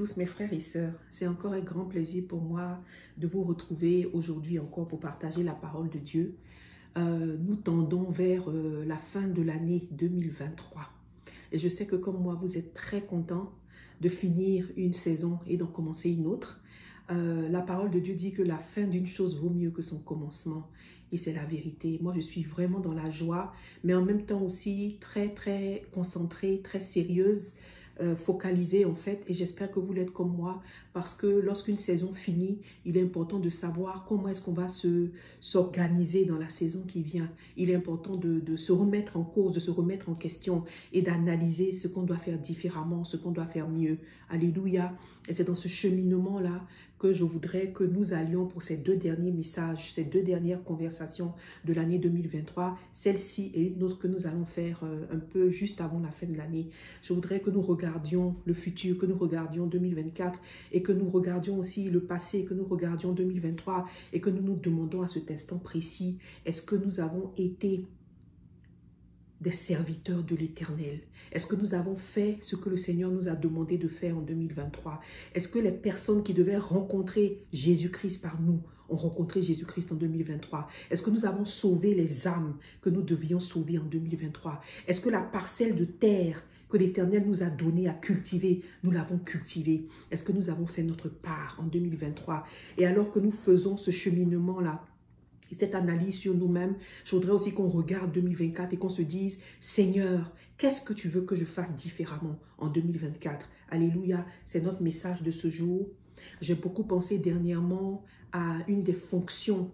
tous mes frères et sœurs, c'est encore un grand plaisir pour moi de vous retrouver aujourd'hui encore pour partager la parole de Dieu. Nous tendons vers la fin de l'année 2023 et je sais que comme moi vous êtes très contents de finir une saison et d'en commencer une autre. La parole de Dieu dit que la fin d'une chose vaut mieux que son commencement et c'est la vérité. Moi je suis vraiment dans la joie mais en même temps aussi très concentrée, très sérieuse, focalisée en fait, et j'espère que vous l'êtes comme moi parce que lorsqu'une saison finit, il est important de savoir comment est-ce qu'on va s'organiser dans la saison qui vient. Il est important de se remettre en cause, de se remettre en question et d'analyser ce qu'on doit faire différemment, ce qu'on doit faire mieux. Alléluia. Et c'est dans ce cheminement-là que je voudrais que nous allions pour ces deux derniers messages, ces deux dernières conversations de l'année 2023, celle-ci et une autre que nous allons faire un peu juste avant la fin de l'année. Je voudrais que nous regardions le futur, que nous regardions 2024 et que nous regardions aussi le passé, que nous regardions 2023 et que nous nous demandons à cet instant précis, est-ce que nous avons été des serviteurs de l'Éternel? Est-ce que nous avons fait ce que le Seigneur nous a demandé de faire en 2023? Est-ce que les personnes qui devaient rencontrer Jésus-Christ par nous ont rencontré Jésus-Christ en 2023? Est-ce que nous avons sauvé les âmes que nous devions sauver en 2023? Est-ce que la parcelle de terre que l'Éternel nous a donnée à cultiver, nous l'avons cultivée? Est-ce que nous avons fait notre part en 2023? Et alors que nous faisons ce cheminement-là, et cette analyse sur nous-mêmes, je voudrais aussi qu'on regarde 2024 et qu'on se dise, Seigneur, qu'est-ce que tu veux que je fasse différemment en 2024? Alléluia, c'est notre message de ce jour. J'ai beaucoup pensé dernièrement à une des fonctions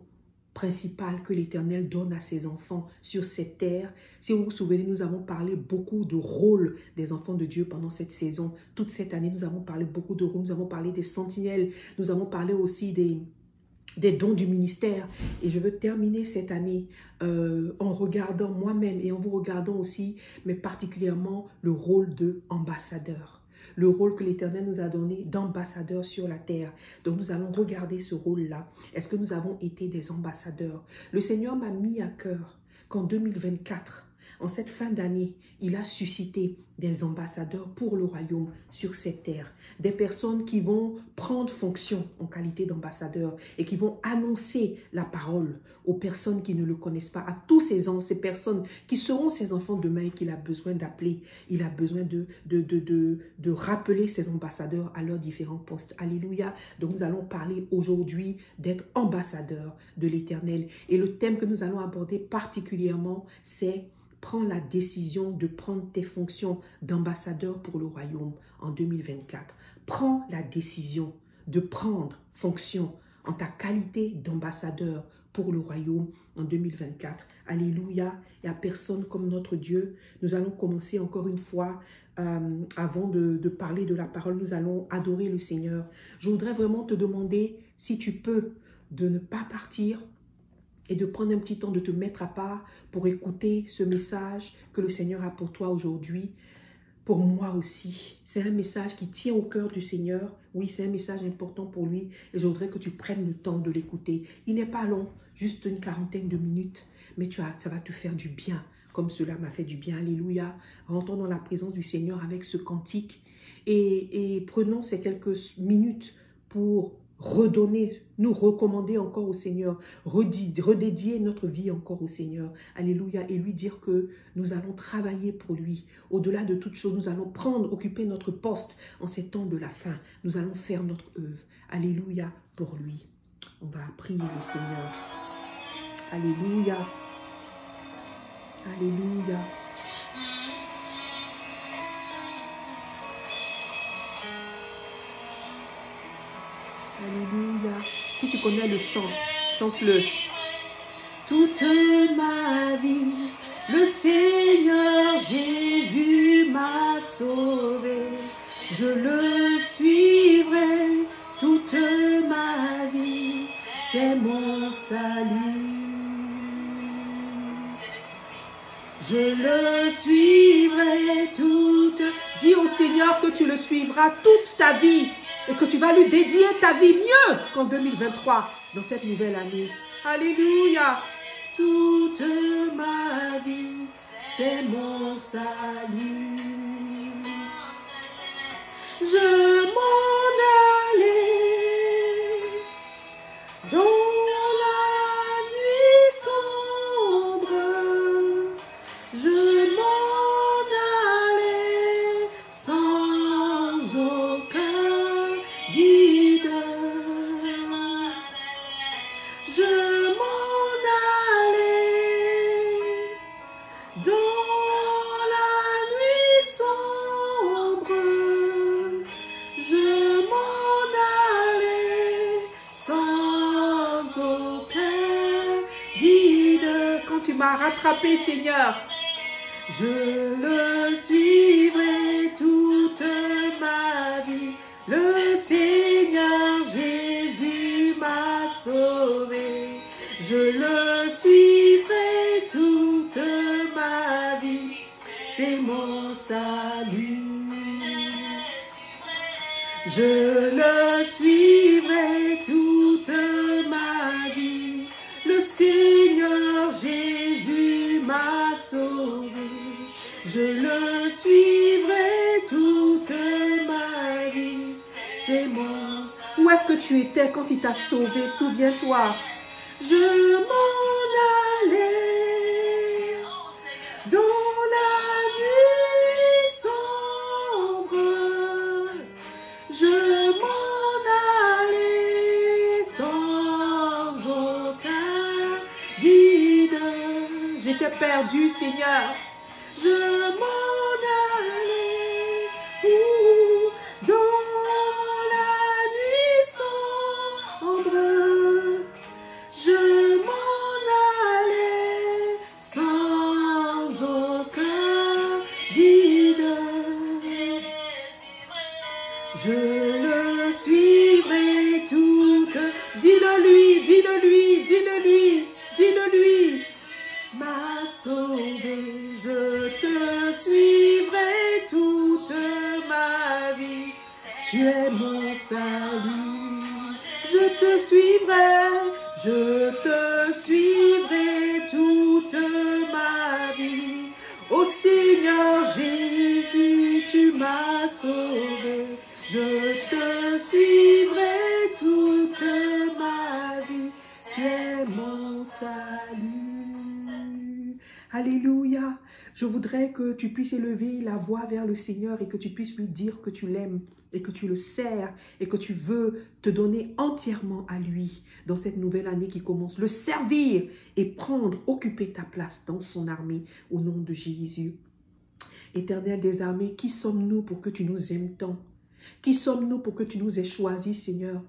principales que l'Éternel donne à ses enfants sur cette terre. Si vous vous souvenez, nous avons parlé beaucoup de rôle des enfants de Dieu pendant cette saison. Toute cette année, nous avons parlé beaucoup de rôles, nous avons parlé des sentinelles, nous avons parlé aussi des dons du ministère. Et je veux terminer cette année en regardant moi-même et en vous regardant aussi, mais particulièrement le rôle d'ambassadeur. Le rôle que l'Éternel nous a donné d'ambassadeur sur la terre. Donc nous allons regarder ce rôle-là. Est-ce que nous avons été des ambassadeurs? Le Seigneur m'a mis à cœur qu'en 2024, en cette fin d'année, il a suscité des ambassadeurs pour le royaume sur cette terre. Des personnes qui vont prendre fonction en qualité d'ambassadeurs et qui vont annoncer la parole aux personnes qui ne le connaissent pas, à tous ces personnes qui seront ses enfants demain et qu'il a besoin d'appeler. Il a besoin de rappeler ses ambassadeurs à leurs différents postes. Alléluia. Donc nous allons parler aujourd'hui d'être ambassadeurs de l'Éternel. Et le thème que nous allons aborder particulièrement, c'est prends la décision de prendre tes fonctions d'ambassadeur pour le royaume en 2024. Prends la décision de prendre fonction en ta qualité d'ambassadeur pour le royaume en 2024. Alléluia. Il n'y a personne comme notre Dieu. Nous allons commencer encore une fois, avant de parler de la parole, nous allons adorer le Seigneur. Je voudrais vraiment te demander, si tu peux, de ne pas partir et de prendre un petit temps de te mettre à part pour écouter ce message que le Seigneur a pour toi aujourd'hui. Pour moi aussi, c'est un message qui tient au cœur du Seigneur. Oui, c'est un message important pour lui et je voudrais que tu prennes le temps de l'écouter. Il n'est pas long, juste une quarantaine de minutes, mais ça va te faire du bien, comme cela m'a fait du bien. Alléluia. Rentrons dans la présence du Seigneur avec ce cantique et prenons ces quelques minutes pour redonner, nous recommander encore au Seigneur, redédier notre vie encore au Seigneur. Alléluia. Et lui dire que nous allons travailler pour lui. Au-delà de toute chose, nous allons occuper notre poste en ces temps de la fin. Nous allons faire notre œuvre. Alléluia pour lui. On va prier le Seigneur. Alléluia. Alléluia. Alléluia. Si tu connais le chant, chante-le. Toute ma vie, le Seigneur Jésus m'a sauvé. Je le suivrai toute ma vie. C'est mon salut. Je le suivrai toute. Dis au Seigneur que tu le suivras toute ta vie. Et que tu vas lui dédier ta vie mieux qu'en 2023, dans cette nouvelle année. Alléluia. Toute ma vie, c'est mon salut. Je m'en tu m'as rattrapé, Seigneur. Je le suivrai toute ma vie. Le Seigneur Jésus m'a sauvé. Je le suivrai toute ma vie. C'est mon salut. Je le suivrai toute ma vie. Le Seigneur Jésus m'a sauvé. Je le suivrai toute ma vie. C'est mon... Où est-ce que tu étais quand il t'a sauvé? Souviens-toi. Je m'en allais dans la nuit sombre. Je m'en allais sans aucun guide. J'étais perdu, Seigneur. Je m'en allais dans la nuit sombre. Je m'en allais sans aucun guide. Je le suivrai toute. Dis-le lui, dis-le lui, dis-le lui, dis-le lui. M'a sauvé. Je te suivrai toute ma vie. Tu es mon salut. Je te suivrai toute ma vie. Ô Seigneur Jésus, tu m'as sauvé. Je te suivrai toute ma vie. Tu es mon salut. Alléluia. Je voudrais que tu puisses élever la voix vers le Seigneur et que tu puisses lui dire que tu l'aimes et que tu le sers et que tu veux te donner entièrement à lui dans cette nouvelle année qui commence. Le servir et prendre, occuper ta place dans son armée au nom de Jésus. Éternel des armées, qui sommes-nous pour que tu nous aimes tant? Qui sommes-nous pour que tu nous aies choisis, Seigneur?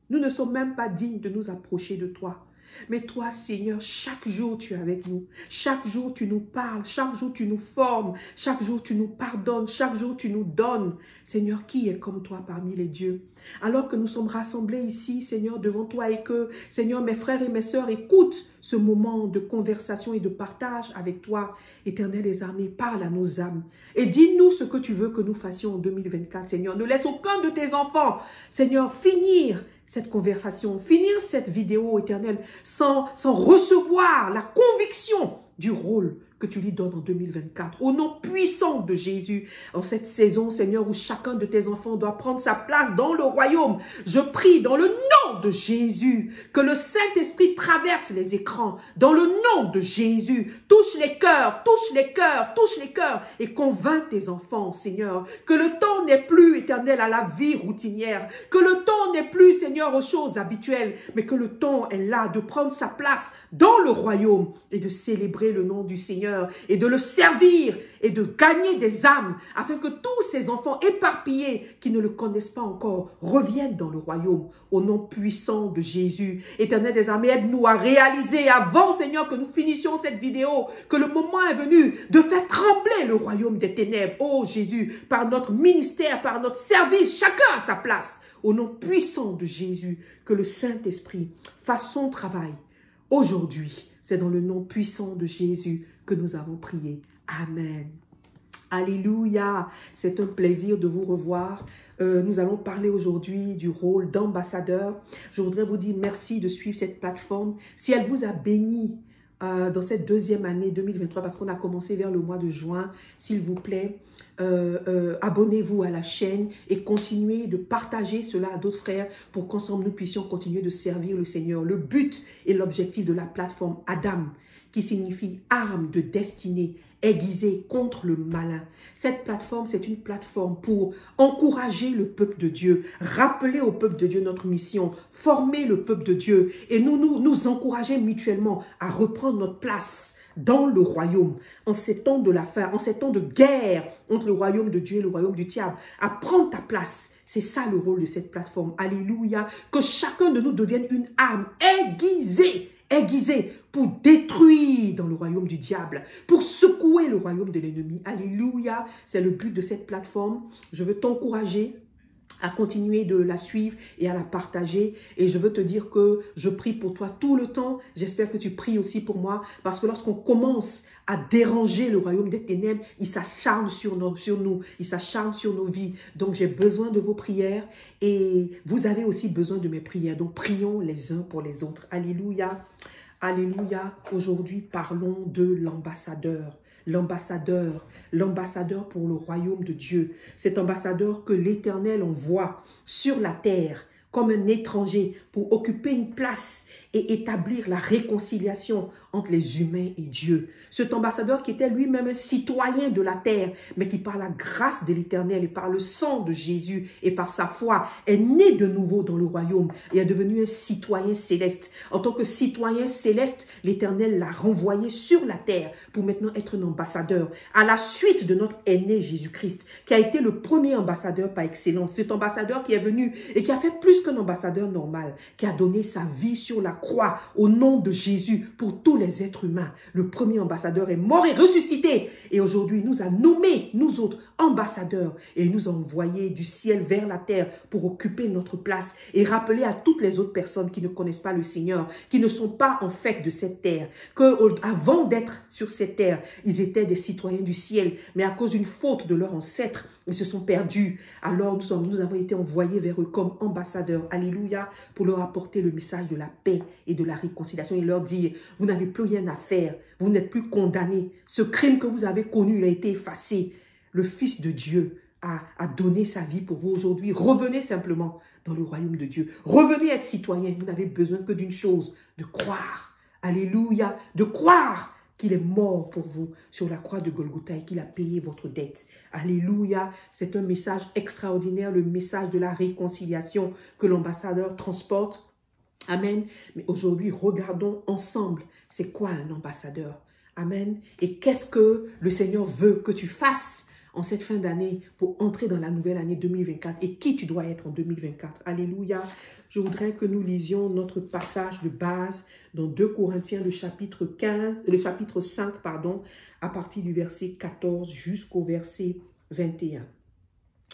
Nous ne sommes même pas dignes de nous approcher de toi. Mais toi, Seigneur, chaque jour tu es avec nous. Chaque jour tu nous parles. Chaque jour tu nous formes. Chaque jour tu nous pardonnes. Chaque jour tu nous donnes. Seigneur, qui est comme toi parmi les dieux? Alors que nous sommes rassemblés ici, Seigneur, devant toi et que, Seigneur, mes frères et mes sœurs écoutent ce moment de conversation et de partage avec toi, Éternel des armées, parle à nos âmes. Et dis-nous ce que tu veux que nous fassions en 2024, Seigneur. Ne laisse aucun de tes enfants, Seigneur, finir cette conversation, finir cette vidéo, Éternel, sans recevoir la conviction du rôle que tu lui donnes en 2024. Au nom puissant de Jésus, en cette saison, Seigneur, où chacun de tes enfants doit prendre sa place dans le royaume, je prie dans le nom de Jésus, que le Saint-Esprit traverse les écrans, dans le nom de Jésus, touche les cœurs, touche les cœurs, touche les cœurs, et convainc tes enfants, Seigneur, que le temps n'est plus, Éternel, à la vie routinière, que le temps n'est plus, Seigneur, aux choses habituelles, mais que le temps est là de prendre sa place dans le royaume et de célébrer le nom du Seigneur et de le servir et de gagner des âmes afin que tous ces enfants éparpillés qui ne le connaissent pas encore reviennent dans le royaume au nom puissant de Jésus. Éternel des armées, aide-nous à réaliser avant, Seigneur, que nous finissions cette vidéo, que le moment est venu de faire trembler le royaume des ténèbres. Oh Jésus, par notre ministère, par notre service, chacun à sa place. Au nom puissant de Jésus, que le Saint-Esprit fasse son travail aujourd'hui. C'est dans le nom puissant de Jésus que nous avons prié. Amen. Alléluia. C'est un plaisir de vous revoir. Nous allons parler aujourd'hui du rôle d'ambassadeur. Je voudrais vous dire merci de suivre cette plateforme. Si elle vous a béni dans cette deuxième année 2023, parce qu'on a commencé vers le mois de juin, s'il vous plaît, abonnez-vous à la chaîne et continuez de partager cela à d'autres frères pour qu'ensemble nous puissions continuer de servir le Seigneur. Le but et l'objectif de la plateforme Adam, qui signifie arme de destinée aiguisée contre le malin. Cette plateforme, c'est une plateforme pour encourager le peuple de Dieu, rappeler au peuple de Dieu notre mission, former le peuple de Dieu et nous encourager mutuellement à reprendre notre place dans le royaume, en ces temps de la fin, en ces temps de guerre entre le royaume de Dieu et le royaume du diable, à prendre ta place. C'est ça le rôle de cette plateforme. Alléluia. Que chacun de nous devienne une arme aiguisée aiguisé pour détruire dans le royaume du diable, pour secouer le royaume de l'ennemi. Alléluia, c'est le but de cette plateforme. Je veux t'encourager à continuer de la suivre et à la partager. Et je veux te dire que je prie pour toi tout le temps. J'espère que tu pries aussi pour moi. Parce que lorsqu'on commence à déranger le royaume des ténèbres, il s'acharne sur nous. Il s'acharne sur nos vies. Donc j'ai besoin de vos prières. Et vous avez aussi besoin de mes prières. Donc prions les uns pour les autres. Alléluia. Alléluia. Aujourd'hui, parlons de l'ambassadeur. L'ambassadeur pour le royaume de Dieu. Cet ambassadeur que l'Éternel envoie sur la terre comme un étranger pour occuper une place et établir la réconciliation entre les humains et Dieu. Cet ambassadeur qui était lui-même un citoyen de la terre, mais qui par la grâce de l'Éternel et par le sang de Jésus et par sa foi est né de nouveau dans le royaume et est devenu un citoyen céleste. En tant que citoyen céleste, l'Éternel l'a renvoyé sur la terre pour maintenant être un ambassadeur à la suite de notre aîné Jésus-Christ, qui a été le premier ambassadeur par excellence. Cet ambassadeur qui est venu et qui a fait plus qu'un ambassadeur normal, qui a donné sa vie sur la croix au nom de Jésus pour tous les êtres humains. Le premier ambassadeur est mort et ressuscité et aujourd'hui il nous a nommés, nous autres, ambassadeurs et il nous a envoyés du ciel vers la terre pour occuper notre place et rappeler à toutes les autres personnes qui ne connaissent pas le Seigneur, qui ne sont pas en fait de cette terre, qu'avant d'être sur cette terre, ils étaient des citoyens du ciel, mais à cause d'une faute de leurs ancêtres, ils se sont perdus. Alors nous avons été envoyés vers eux comme ambassadeurs, alléluia, pour leur apporter le message de la paix et de la réconciliation et leur dire, vous n'avez plus rien à faire, vous n'êtes plus condamnés, ce crime que vous avez connu, il a été effacé. Le Fils de Dieu a donné sa vie pour vous aujourd'hui. Revenez simplement dans le royaume de Dieu. Revenez être citoyen. Vous n'avez besoin que d'une chose, de croire. Alléluia, de croire qu'il est mort pour vous sur la croix de Golgotha et qu'il a payé votre dette. Alléluia, c'est un message extraordinaire, le message de la réconciliation que l'ambassadeur transporte. Amen. Mais aujourd'hui, regardons ensemble, c'est quoi un ambassadeur? Amen. Et qu'est-ce que le Seigneur veut que tu fasses en cette fin d'année pour entrer dans la nouvelle année 2024 et qui tu dois être en 2024. Alléluia. Je voudrais que nous lisions notre passage de base dans 2 Corinthiens, le chapitre 5, à partir du verset 14 jusqu'au verset 21.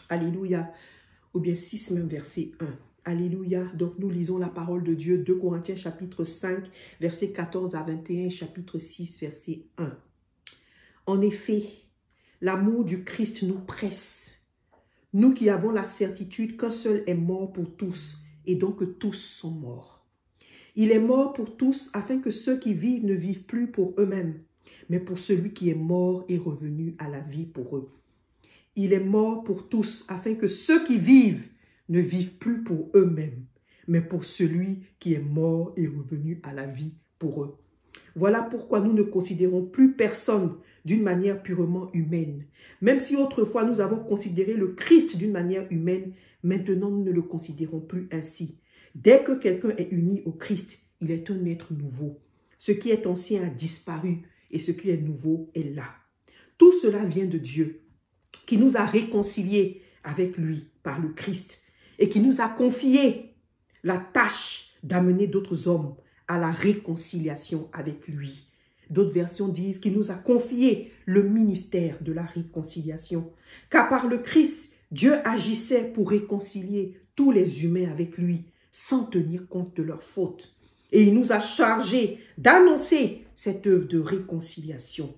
Alléluia. Ou bien 6 même, verset 1. Alléluia. Donc nous lisons la parole de Dieu, 2 Corinthiens chapitre 5, verset 14 à 21, chapitre 6, verset 1. En effet, l'amour du Christ nous presse, nous qui avons la certitude qu'un seul est mort pour tous, et donc que tous sont morts. Il est mort pour tous, afin que ceux qui vivent ne vivent plus pour eux-mêmes, mais pour celui qui est mort et revenu à la vie pour eux. Il est mort pour tous, afin que ceux qui vivent ne vivent plus pour eux-mêmes, mais pour celui qui est mort et revenu à la vie pour eux. Voilà pourquoi nous ne considérons plus personne d'une manière purement humaine. Même si autrefois nous avons considéré le Christ d'une manière humaine, maintenant nous ne le considérons plus ainsi. Dès que quelqu'un est uni au Christ, il est un être nouveau. Ce qui est ancien a disparu et ce qui est nouveau est là. Tout cela vient de Dieu, qui nous a réconciliés avec lui par le Christ et qui nous a confié la tâche d'amener d'autres hommes à la réconciliation avec lui. D'autres versions disent qu'il nous a confié le ministère de la réconciliation. Car par le Christ, Dieu agissait pour réconcilier tous les humains avec lui, sans tenir compte de leurs fautes. Et il nous a chargés d'annoncer cette œuvre de réconciliation.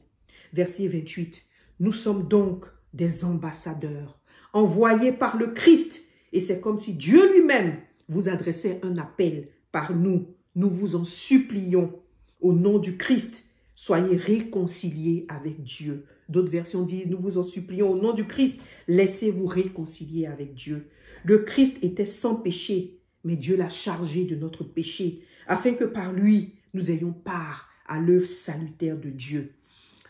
Verset 28. Nous sommes donc des ambassadeurs, envoyés par le Christ. Et c'est comme si Dieu lui-même vous adressait un appel par nous. Nous vous en supplions, au nom du Christ, soyez réconciliés avec Dieu. D'autres versions disent, nous vous en supplions, au nom du Christ, laissez-vous réconcilier avec Dieu. Le Christ était sans péché, mais Dieu l'a chargé de notre péché, afin que par lui, nous ayons part à l'œuvre salutaire de Dieu.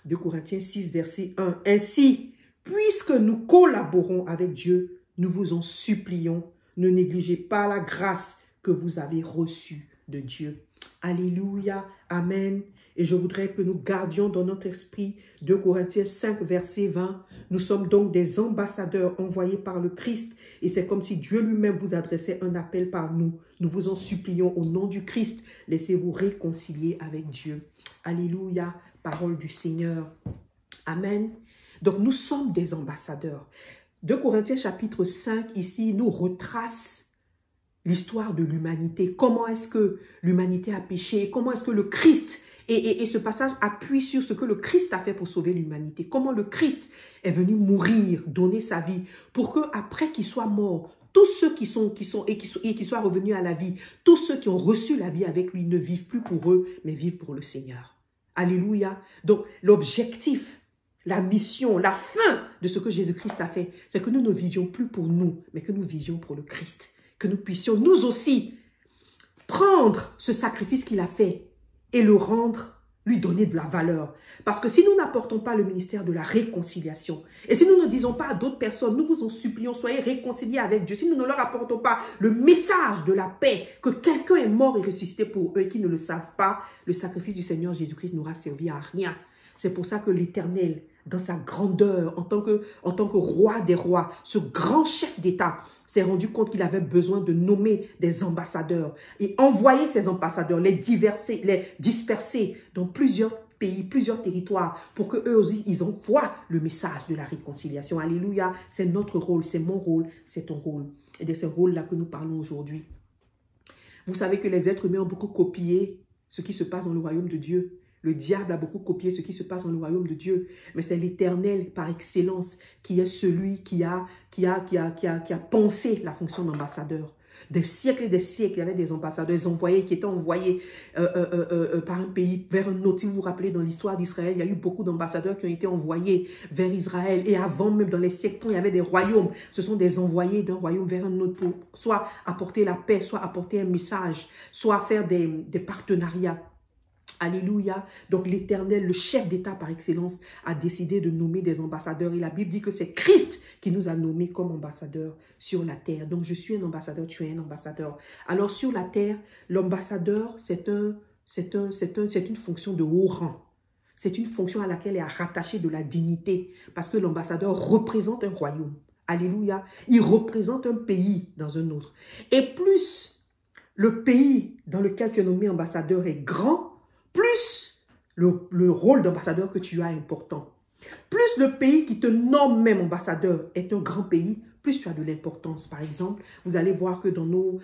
2 Corinthiens 6, verset 1. Ainsi, puisque nous collaborons avec Dieu, nous vous en supplions, ne négligez pas la grâce que vous avez reçue de Dieu. Alléluia. Amen. Et je voudrais que nous gardions dans notre esprit 2 Corinthiens 5, verset 20. Nous sommes donc des ambassadeurs envoyés par le Christ. Et c'est comme si Dieu lui-même vous adressait un appel par nous. Nous vous en supplions au nom du Christ. Laissez-vous réconcilier avec Dieu. Alléluia. Parole du Seigneur. Amen. Donc nous sommes des ambassadeurs. 2 Corinthiens chapitre 5 ici nous retrace l'histoire de l'humanité. Comment est-ce que l'humanité a péché? Comment est-ce que le Christ, et ce passage appuie sur ce que le Christ a fait pour sauver l'humanité. Comment le Christ est venu mourir, donner sa vie, pour qu'après qu'il soit mort, tous ceux qui soient revenus à la vie, tous ceux qui ont reçu la vie avec lui ne vivent plus pour eux, mais vivent pour le Seigneur. Alléluia. Donc l'objectif, la mission, la fin de ce que Jésus-Christ a fait, c'est que nous ne vivions plus pour nous, mais que nous vivions pour le Christ. Que nous puissions nous aussi prendre ce sacrifice qu'il a fait et le rendre, lui donner de la valeur. Parce que si nous n'apportons pas le ministère de la réconciliation, et si nous ne disons pas à d'autres personnes, nous vous en supplions, soyez réconciliés avec Dieu, si nous ne leur apportons pas le message de la paix, que quelqu'un est mort et ressuscité pour eux et qu'ils ne le savent pas, le sacrifice du Seigneur Jésus-Christ n'aura servi à rien. C'est pour ça que l'Éternel, dans sa grandeur, en tant que roi des rois, ce grand chef d'État, s'est rendu compte qu'il avait besoin de nommer des ambassadeurs et envoyer ces ambassadeurs, les disperser dans plusieurs pays, plusieurs territoires, pour qu'eux aussi, ils envoient le message de la réconciliation. Alléluia, c'est notre rôle, c'est mon rôle, c'est ton rôle. Et de ce rôle-là que nous parlons aujourd'hui. Vous savez que les êtres humains ont beaucoup copié ce qui se passe dans le royaume de Dieu. Le diable a beaucoup copié ce qui se passe dans le royaume de Dieu. Mais c'est l'Éternel par excellence qui est celui qui a pensé la fonction d'ambassadeur. Des siècles et des siècles, il y avait des ambassadeurs, des envoyés qui étaient envoyés par un pays vers un autre. Si vous vous rappelez, dans l'histoire d'Israël, il y a eu beaucoup d'ambassadeurs qui ont été envoyés vers Israël. Et avant, même dans les siècles, quand il y avait des royaumes, ce sont des envoyés d'un royaume vers un autre pour soit apporter la paix, soit apporter un message, soit faire des partenariats. Alléluia. Donc l'Éternel, le chef d'État par excellence, a décidé de nommer des ambassadeurs. Et la Bible dit que c'est Christ qui nous a nommés comme ambassadeurs sur la terre. Donc je suis un ambassadeur, tu es un ambassadeur. Alors sur la terre, l'ambassadeur, c'est une fonction de haut rang. C'est une fonction à laquelle est rattachée de la dignité. Parce que l'ambassadeur représente un royaume. Alléluia. Il représente un pays dans un autre. Et plus le pays dans lequel tu es nommé ambassadeur est grand, plus le rôle d'ambassadeur que tu as est important. Plus le pays qui te nomme même ambassadeur est un grand pays, plus tu as de l'importance. Par exemple, vous allez voir que dans nos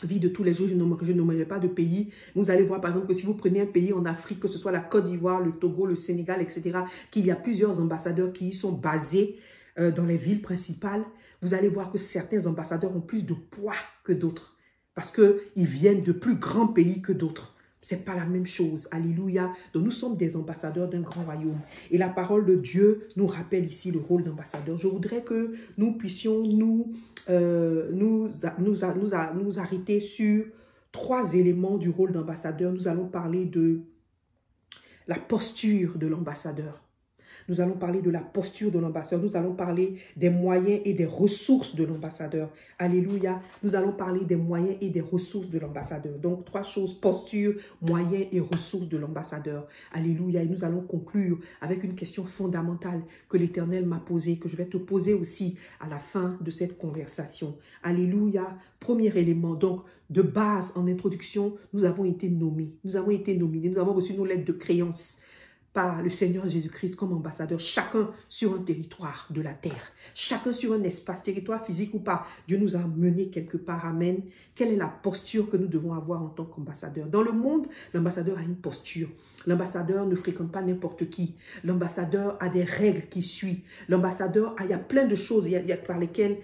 vies de tous les jours, je nommerai pas de pays. Vous allez voir par exemple que si vous prenez un pays en Afrique, que ce soit la Côte d'Ivoire, le Togo, le Sénégal, etc., qu'il y a plusieurs ambassadeurs qui y sont basés dans les villes principales, vous allez voir que certains ambassadeurs ont plus de poids que d'autres parce qu'ils viennent de plus grands pays que d'autres. Ce n'est pas la même chose. Alléluia. Donc nous sommes des ambassadeurs d'un grand royaume. Et la parole de Dieu nous rappelle ici le rôle d'ambassadeur. Je voudrais que nous puissions nous arrêter sur 3 éléments du rôle d'ambassadeur. Nous allons parler de la posture de l'ambassadeur. Nous allons parler de la posture de l'ambassadeur. Nous allons parler des moyens et des ressources de l'ambassadeur. Alléluia. Nous allons parler des moyens et des ressources de l'ambassadeur. Donc, 3 choses, posture, moyens et ressources de l'ambassadeur. Alléluia. Et nous allons conclure avec une question fondamentale que l'Éternel m'a posée, que je vais te poser aussi à la fin de cette conversation. Alléluia. Premier élément, donc, de base, en introduction, nous avons été nommés. Nous avons été nominés. Nous avons reçu nos lettres de créance par le Seigneur Jésus-Christ comme ambassadeur, chacun sur un territoire de la terre, chacun sur un espace, territoire physique ou pas. Dieu nous a menés quelque part, amen. Quelle est la posture que nous devons avoir en tant qu'ambassadeur? Dans le monde, l'ambassadeur a une posture. L'ambassadeur ne fréquente pas n'importe qui. L'ambassadeur a des règles qu'il suit. L'ambassadeur, il y a plein de choses par lesquelles,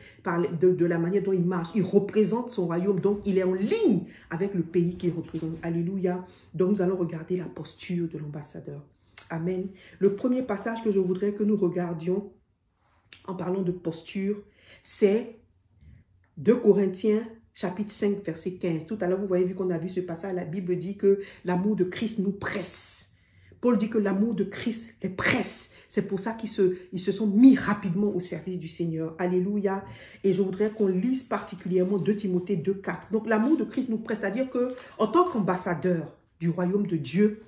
de la manière dont il marche, il représente son royaume, donc il est en ligne avec le pays qu'il représente. Alléluia. Donc nous allons regarder la posture de l'ambassadeur. Amen. Le premier passage que je voudrais que nous regardions en parlant de posture, c'est 2 Corinthiens chapitre 5 verset 15. Tout à l'heure, vous voyez, vu qu'on a vu ce passage, la Bible dit que l'amour de Christ nous presse Paul dit que l'amour de Christ les presse. C'est pour ça qu'ils se sont mis rapidement au service du Seigneur. Alléluia. Et je voudrais qu'on lise particulièrement 2 Timothée 2,4. Donc l'amour de Christ nous presse, c'est-à-dire qu'en tant qu'ambassadeur du royaume de Dieu,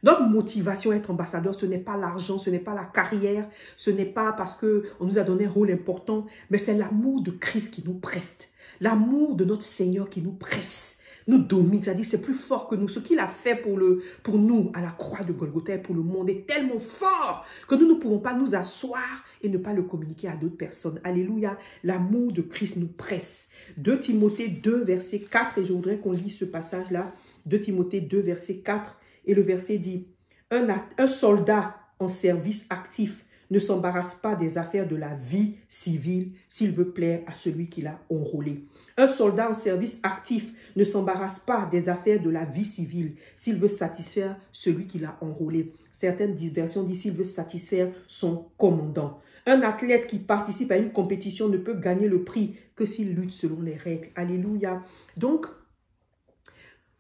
notre motivation à être ambassadeur, ce n'est pas l'argent, ce n'est pas la carrière, ce n'est pas parce qu'on nous a donné un rôle important, mais c'est l'amour de Christ qui nous presse. L'amour de notre Seigneur qui nous presse, nous domine, c'est-à-dire c'est plus fort que nous. Ce qu'il a fait pour nous à la croix de Golgotha et pour le monde est tellement fort que nous ne pouvons pas nous asseoir et ne pas le communiquer à d'autres personnes. Alléluia, l'amour de Christ nous presse. 2 Timothée 2, verset 4, et je voudrais qu'on lise ce passage-là. 2 Timothée 2, verset 4, et le verset dit, un soldat en service actif ne s'embarrasse pas des affaires de la vie civile s'il veut plaire à celui qui l'a enrôlé. Un soldat en service actif ne s'embarrasse pas des affaires de la vie civile s'il veut satisfaire celui qui l'a enrôlé. Certaines versions disent s'il veut satisfaire son commandant. Un athlète qui participe à une compétition ne peut gagner le prix que s'il lutte selon les règles. Alléluia. Donc,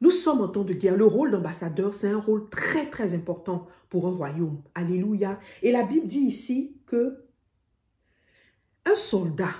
nous sommes en temps de guerre. Le rôle d'ambassadeur, c'est un rôle très, très important pour un royaume. Alléluia. Et la Bible dit ici que un soldat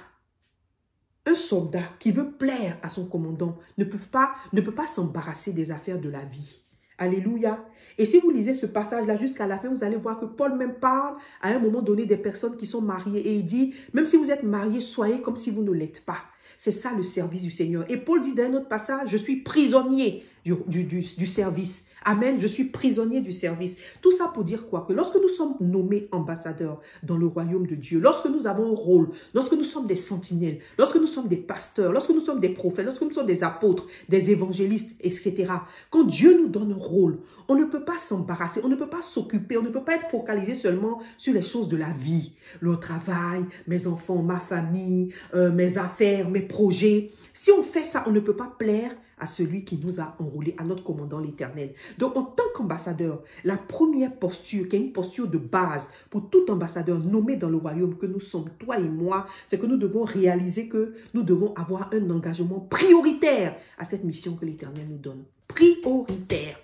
qui veut plaire à son commandant ne peut pas s'embarrasser des affaires de la vie. Alléluia. Et si vous lisez ce passage-là jusqu'à la fin, vous allez voir que Paul même parle à un moment donné des personnes qui sont mariées. Et il dit, même si vous êtes mariés, soyez comme si vous ne l'êtes pas. C'est ça le service du Seigneur. Et Paul dit dans un autre passage, je suis prisonnier du service. Amen, je suis prisonnier du service. Tout ça pour dire quoi? Que lorsque nous sommes nommés ambassadeurs dans le royaume de Dieu, lorsque nous avons un rôle, lorsque nous sommes des sentinelles, lorsque nous sommes des pasteurs, lorsque nous sommes des prophètes, lorsque nous sommes des apôtres, des évangélistes, etc. Quand Dieu nous donne un rôle, on ne peut pas s'embarrasser, on ne peut pas s'occuper, on ne peut pas être focalisé seulement sur les choses de la vie. Le travail, mes enfants, ma famille, mes affaires, mes projets. Si on fait ça, on ne peut pas plaire à celui qui nous a enrôlés, à notre commandant l'Éternel. Donc, en tant qu'ambassadeur, la première posture, qui est une posture de base pour tout ambassadeur nommé dans le royaume que nous sommes, toi et moi, c'est que nous devons réaliser que nous devons avoir un engagement prioritaire à cette mission que l'Éternel nous donne. Prioritaire.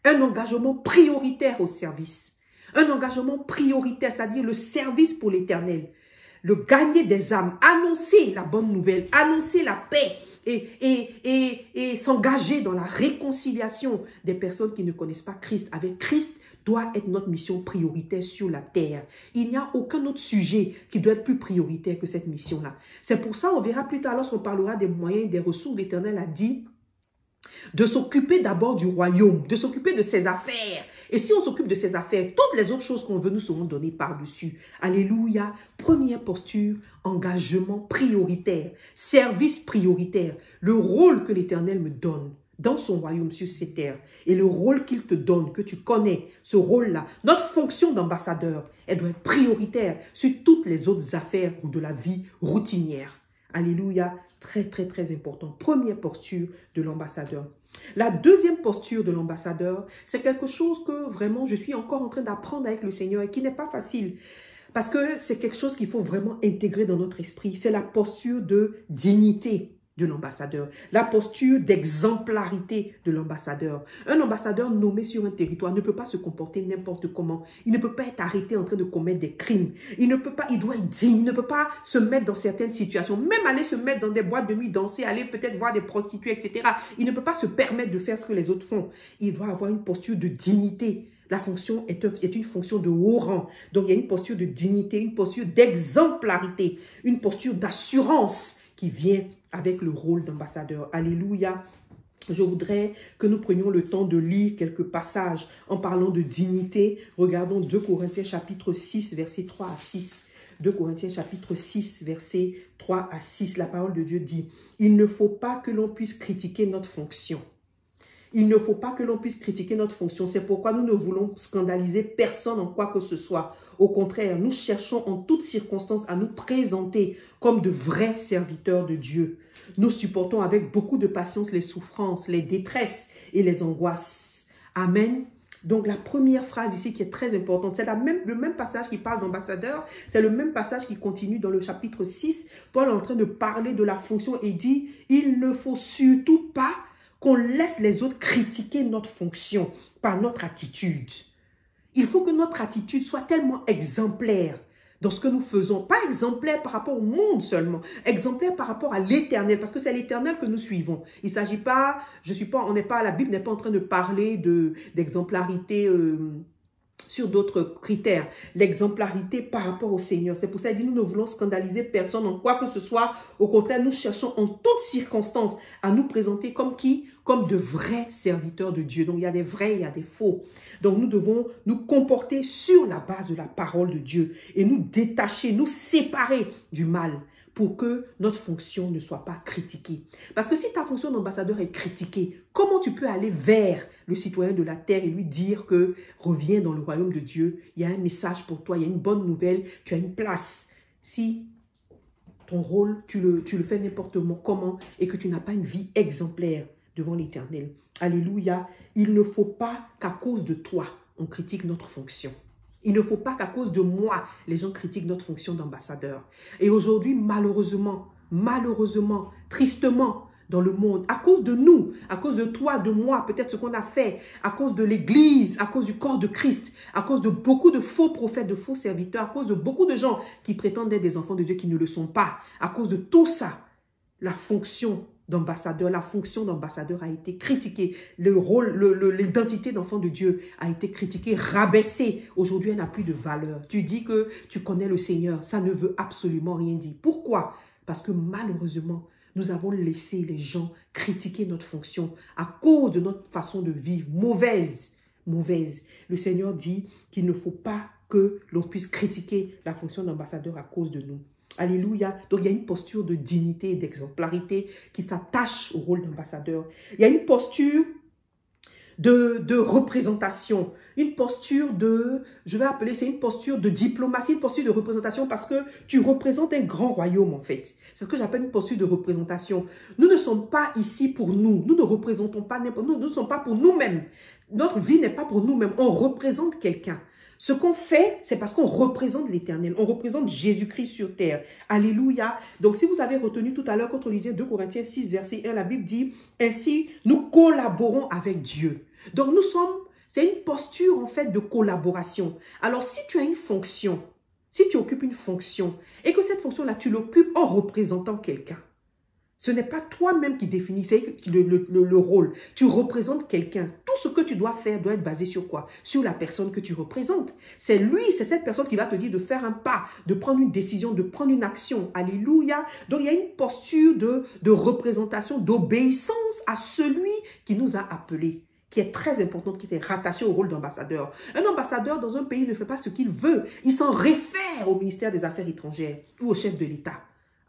Un engagement prioritaire au service. Un engagement prioritaire, c'est-à-dire le service pour l'Éternel. Le gagner des âmes, annoncer la bonne nouvelle, annoncer la paix, et s'engager dans la réconciliation des personnes qui ne connaissent pas Christ avec Christ doit être notre mission prioritaire sur la terre. Il n'y a aucun autre sujet qui doit être plus prioritaire que cette mission-là. C'est pour ça, on verra plus tard lorsqu'on parlera des moyens et des ressources. L'Éternel a dit de s'occuper d'abord du royaume, de s'occuper de ses affaires. Et si on s'occupe de ses affaires, toutes les autres choses qu'on veut nous seront données par-dessus. Alléluia. Première posture, engagement prioritaire, service prioritaire. Le rôle que l'Éternel me donne dans son royaume sur ces terres et le rôle qu'il te donne, que tu connais, ce rôle-là, notre fonction d'ambassadeur, elle doit être prioritaire sur toutes les autres affaires ou de la vie routinière. Alléluia, très, très, très important. Première posture de l'ambassadeur. La deuxième posture de l'ambassadeur, c'est quelque chose que vraiment je suis encore en train d'apprendre avec le Seigneur et qui n'est pas facile. Parce que c'est quelque chose qu'il faut vraiment intégrer dans notre esprit. C'est la posture de dignité de l'ambassadeur, la posture d'exemplarité de l'ambassadeur. Un ambassadeur nommé sur un territoire ne peut pas se comporter n'importe comment. Il ne peut pas être arrêté en train de commettre des crimes. Il doit être digne. Il ne peut pas se mettre dans certaines situations. Même aller se mettre dans des boîtes de nuit, danser, aller peut-être voir des prostituées, etc. Il ne peut pas se permettre de faire ce que les autres font. Il doit avoir une posture de dignité. La fonction est une fonction de haut rang. Donc, il y a une posture de dignité, une posture d'exemplarité, une posture d'assurance qui vient avec le rôle d'ambassadeur. Alléluia. Je voudrais que nous prenions le temps de lire quelques passages en parlant de dignité. Regardons 2 Corinthiens chapitre 6, versets 3 à 6. 2 Corinthiens chapitre 6, versets 3 à 6. La parole de Dieu dit, « Il ne faut pas que l'on puisse critiquer notre fonction. » Il ne faut pas que l'on puisse critiquer notre fonction. C'est pourquoi nous ne voulons scandaliser personne en quoi que ce soit. Au contraire, nous cherchons en toutes circonstances à nous présenter comme de vrais serviteurs de Dieu. Nous supportons avec beaucoup de patience les souffrances, les détresses et les angoisses. Amen. Donc la première phrase ici qui est très importante, c'est le même passage qui parle d'ambassadeur, c'est le même passage qui continue dans le chapitre 6. Paul est en train de parler de la fonction et dit, il ne faut surtout pas qu'on laisse les autres critiquer notre fonction par notre attitude. Il faut que notre attitude soit tellement exemplaire dans ce que nous faisons. Pas exemplaire par rapport au monde seulement, exemplaire par rapport à l'éternel, parce que c'est l'éternel que nous suivons. Il ne s'agit pas, la Bible n'est pas en train de parler d'exemplarité sur d'autres critères, l'exemplarité par rapport au Seigneur. C'est pour ça qu'il dit, nous ne voulons scandaliser personne en quoi que ce soit. Au contraire, nous cherchons en toutes circonstances à nous présenter comme qui? Comme de vrais serviteurs de Dieu. Donc, il y a des vrais, il y a des faux. Donc, nous devons nous comporter sur la base de la parole de Dieu et nous détacher, nous séparer du mal pour que notre fonction ne soit pas critiquée. Parce que si ta fonction d'ambassadeur est critiquée, comment tu peux aller vers le citoyen de la terre et lui dire que reviens dans le royaume de Dieu, il y a un message pour toi, il y a une bonne nouvelle, tu as une place. Si ton rôle, tu le fais n'importe comment et que tu n'as pas une vie exemplaire devant l'Éternel. Alléluia. Il ne faut pas qu'à cause de toi, on critique notre fonction. Il ne faut pas qu'à cause de moi, les gens critiquent notre fonction d'ambassadeur. Et aujourd'hui, malheureusement, tristement, dans le monde, à cause de nous, à cause de toi, de moi, peut-être ce qu'on a fait, à cause de l'Église, à cause du corps de Christ, à cause de beaucoup de faux prophètes, de faux serviteurs, à cause de beaucoup de gens qui prétendent être des enfants de Dieu qui ne le sont pas. À cause de tout ça, la fonction d'ambassadeur a été critiquée. Le rôle, l'identité d'enfant de Dieu a été critiquée, rabaissée. Aujourd'hui, elle n'a plus de valeur. Tu dis que tu connais le Seigneur. Ça ne veut absolument rien dire. Pourquoi? Parce que malheureusement, nous avons laissé les gens critiquer notre fonction à cause de notre façon de vivre mauvaise. Le Seigneur dit qu'il ne faut pas que l'on puisse critiquer la fonction d'ambassadeur à cause de nous. Alléluia. Donc, il y a une posture de dignité et d'exemplarité qui s'attache au rôle d'ambassadeur. Il y a une posture de représentation, une posture de, c'est une posture de diplomatie, une posture de représentation parce que tu représentes un grand royaume en fait. C'est ce que j'appelle une posture de représentation. Nous ne sommes pas ici pour nous, nous ne représentons pas n'importe, nous ne sommes pas pour nous-mêmes. Notre vie n'est pas pour nous-mêmes, on représente quelqu'un. Ce qu'on fait, c'est parce qu'on représente l'Éternel. On représente Jésus-Christ sur terre. Alléluia. Donc, si vous avez retenu tout à l'heure, quand on lisait 2 Corinthiens 6, verset 1, la Bible dit, ainsi, nous collaborons avec Dieu. Donc, c'est une posture, en fait, de collaboration. Alors, si tu as une fonction, si tu occupes une fonction, et que cette fonction-là, tu l'occupes en représentant quelqu'un, ce n'est pas toi-même qui définis le rôle. Tu représentes quelqu'un. Tout ce que tu dois faire doit être basé sur quoi? Sur la personne que tu représentes. C'est lui, c'est cette personne qui va te dire de faire un pas, de prendre une décision, de prendre une action. Alléluia. Donc, il y a une posture de représentation, d'obéissance à celui qui nous a appelés, qui est très importante, qui est rattachée au rôle d'ambassadeur. Un ambassadeur dans un pays ne fait pas ce qu'il veut. Il s'en réfère au ministère des Affaires étrangères ou au chef de l'État.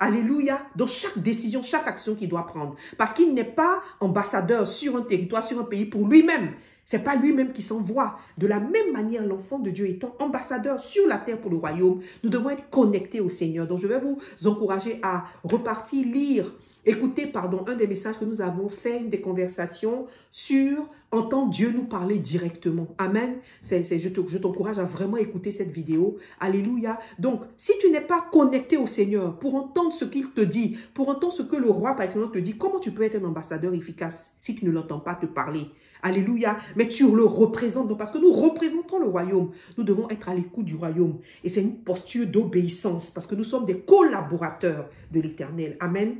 Alléluia, dans chaque décision, chaque action qu'il doit prendre. Parce qu'il n'est pas ambassadeur sur un territoire, sur un pays pour lui-même. Ce n'est pas lui-même qui s'envoie. De la même manière, l'enfant de Dieu étant ambassadeur sur la terre pour le royaume, nous devons être connectés au Seigneur. Donc, je vais vous encourager à repartir, lire, écouter, un des messages que nous avons fait, une des conversations sur « Entends Dieu nous parler directement ». Amen. Je t'encourage à vraiment écouter cette vidéo. Alléluia. Donc, si tu n'es pas connecté au Seigneur pour entendre ce qu'il te dit, pour entendre ce que le roi, par exemple, te dit, comment tu peux être un ambassadeur efficace si tu ne l'entends pas te parler? Alléluia. Mais tu le représentes. Donc, parce que nous représentons le royaume, nous devons être à l'écoute du royaume. Et c'est une posture d'obéissance parce que nous sommes des collaborateurs de l'Éternel. Amen.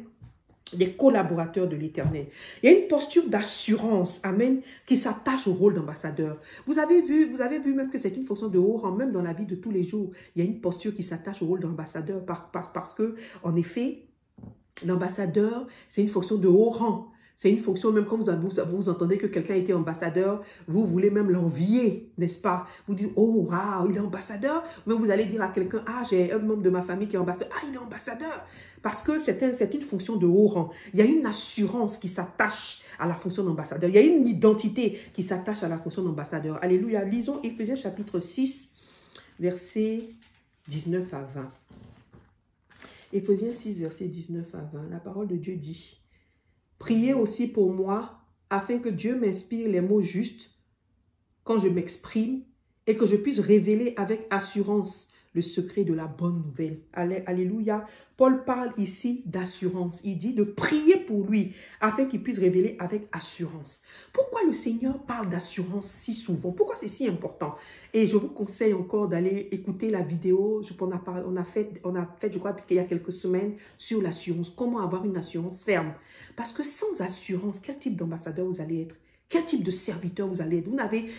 Des collaborateurs de l'Éternel. Il y a une posture d'assurance, amen, qui s'attache au rôle d'ambassadeur. Vous avez vu même que c'est une fonction de haut rang, même dans la vie de tous les jours. Il y a une posture qui s'attache au rôle d'ambassadeur parce que, en effet, l'ambassadeur, c'est une fonction de haut rang. C'est une fonction, même quand vous entendez que quelqu'un a été ambassadeur, vous voulez même l'envier, n'est-ce pas? Vous dites, oh, waouh, il est ambassadeur. Même vous allez dire à quelqu'un, ah, j'ai un membre de ma famille qui est ambassadeur. Ah, il est ambassadeur. Parce que c'est une fonction de haut rang. Il y a une assurance qui s'attache à la fonction d'ambassadeur. Il y a une identité qui s'attache à la fonction d'ambassadeur. Alléluia. Lisons Éphésiens chapitre 6, versets 19 à 20. Éphésiens 6, versets 19 à 20. La parole de Dieu dit, « Priez aussi pour moi, afin que Dieu m'inspire les mots justes quand je m'exprime et que je puisse révéler avec assurance le secret de la bonne nouvelle. Alléluia. Paul parle ici d'assurance. Il dit de prier pour lui afin qu'il puisse révéler avec assurance. Pourquoi le Seigneur parle d'assurance si souvent? Pourquoi c'est si important? Et je vous conseille encore d'aller écouter la vidéo. On a fait, je crois, qu'il y a quelques semaines sur l'assurance. Comment avoir une assurance ferme? Parce que sans assurance, quel type d'ambassadeur vous allez être? Quel type de serviteur vous allez être?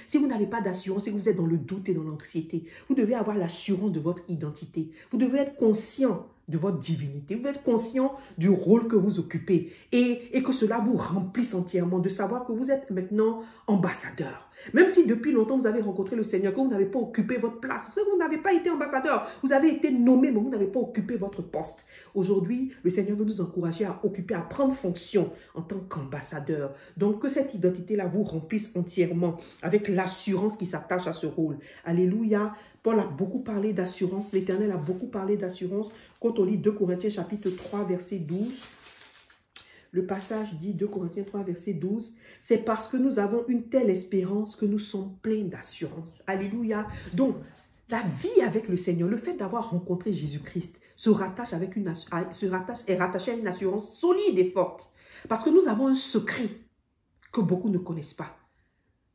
Si vous n'avez pas d'assurance et que vous êtes dans le doute et dans l'anxiété, vous devez avoir l'assurance de votre identité. Vous devez être conscient de votre divinité. Vous êtes conscient du rôle que vous occupez et que cela vous remplisse entièrement de savoir que vous êtes maintenant ambassadeur. Même si depuis longtemps vous avez rencontré le Seigneur, que vous n'avez pas occupé votre place, vous n'avez pas été ambassadeur, vous avez été nommé, mais vous n'avez pas occupé votre poste. Aujourd'hui, le Seigneur veut nous encourager à occuper, à prendre fonction en tant qu'ambassadeur. Donc que cette identité-là vous remplisse entièrement avec l'assurance qui s'attache à ce rôle. Alléluia. Paul a beaucoup parlé d'assurance, l'Éternel a beaucoup parlé d'assurance. Quand on lit 2 Corinthiens chapitre 3 verset 12, le passage dit 2 Corinthiens 3 verset 12, c'est parce que nous avons une telle espérance que nous sommes pleins d'assurance. Alléluia. Donc, la vie avec le Seigneur, le fait d'avoir rencontré Jésus-Christ est rattaché à une assurance solide et forte. Parce que nous avons un secret que beaucoup ne connaissent pas.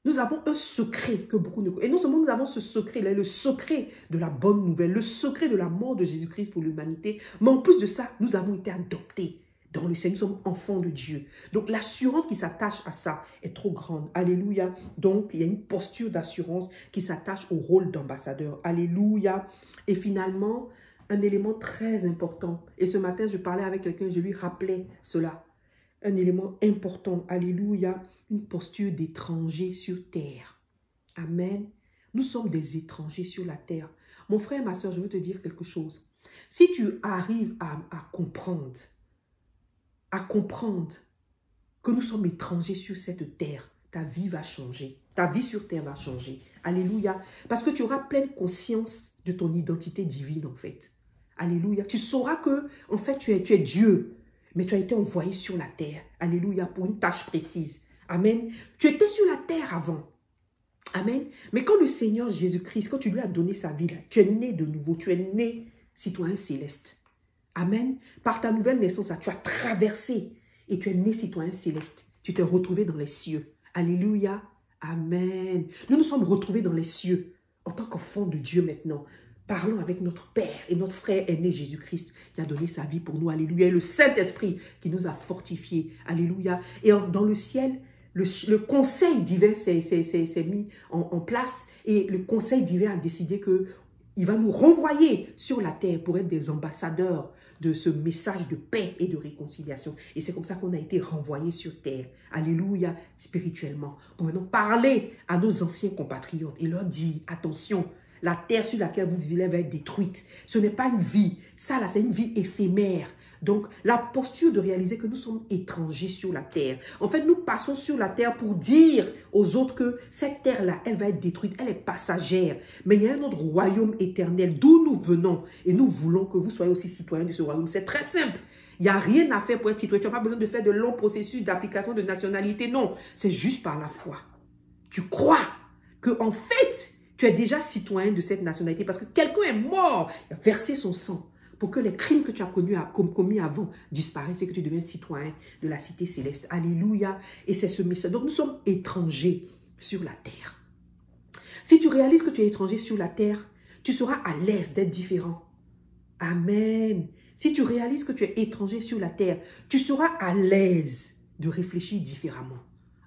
Nous avons un secret que beaucoup ne connaissent. Et non seulement nous avons ce secret-là, le secret de la bonne nouvelle, le secret de la mort de Jésus-Christ pour l'humanité, mais en plus de ça, nous avons été adoptés dans le Seigneur, nous sommes enfants de Dieu. Donc l'assurance qui s'attache à ça est trop grande. Alléluia. Donc il y a une posture d'assurance qui s'attache au rôle d'ambassadeur. Alléluia. Et finalement, un élément très important. Et ce matin, je parlais avec quelqu'un, je lui rappelais cela. Un élément important, alléluia, une posture d'étranger sur terre. Amen. Nous sommes des étrangers sur la terre. Mon frère, ma soeur, je veux te dire quelque chose. Si tu arrives à comprendre que nous sommes étrangers sur cette terre, ta vie va changer. Ta vie sur terre va changer. Alléluia. Parce que tu auras pleine conscience de ton identité divine, en fait. Alléluia. Tu sauras que, en fait, tu es Dieu. Mais tu as été envoyé sur la terre. Alléluia, pour une tâche précise. Amen. Tu étais sur la terre avant. Amen. Mais quand le Seigneur Jésus-Christ, quand tu lui as donné sa vie, là, tu es né de nouveau. Tu es né citoyen céleste. Amen. Par ta nouvelle naissance, là, tu as traversé et tu es né citoyen céleste. Tu t'es retrouvé dans les cieux. Alléluia. Amen. Nous nous sommes retrouvés dans les cieux en tant qu'enfants de Dieu maintenant. Parlons avec notre Père et notre frère aîné Jésus-Christ qui a donné sa vie pour nous. Alléluia. Et le Saint-Esprit qui nous a fortifiés. Alléluia. Et dans le ciel, le conseil divin s'est mis en place. Et le conseil divin a décidé qu'il va nous renvoyer sur la terre pour être des ambassadeurs de ce message de paix et de réconciliation. Et c'est comme ça qu'on a été renvoyés sur terre. Alléluia. Spirituellement. Pour maintenant parler à nos anciens compatriotes et leur dire, attention, la terre sur laquelle vous vivez va être détruite. Ce n'est pas une vie. Ça, là, c'est une vie éphémère. Donc, la posture de réaliser que nous sommes étrangers sur la terre. En fait, nous passons sur la terre pour dire aux autres que cette terre-là, elle va être détruite. Elle est passagère. Mais il y a un autre royaume éternel d'où nous venons. Et nous voulons que vous soyez aussi citoyens de ce royaume. C'est très simple. Il n'y a rien à faire pour être citoyen. Tu n'as pas besoin de faire de longs processus d'application de nationalité. Non, c'est juste par la foi. Tu crois que, en fait, tu es déjà citoyen de cette nationalité parce que quelqu'un est mort, il a versé son sang pour que les crimes que tu as commis avant disparaissent et que tu deviennes citoyen de la cité céleste. Alléluia. Et c'est ce message. Donc nous sommes étrangers sur la terre. Si tu réalises que tu es étranger sur la terre, tu seras à l'aise d'être différent. Amen. Si tu réalises que tu es étranger sur la terre, tu seras à l'aise de réfléchir différemment.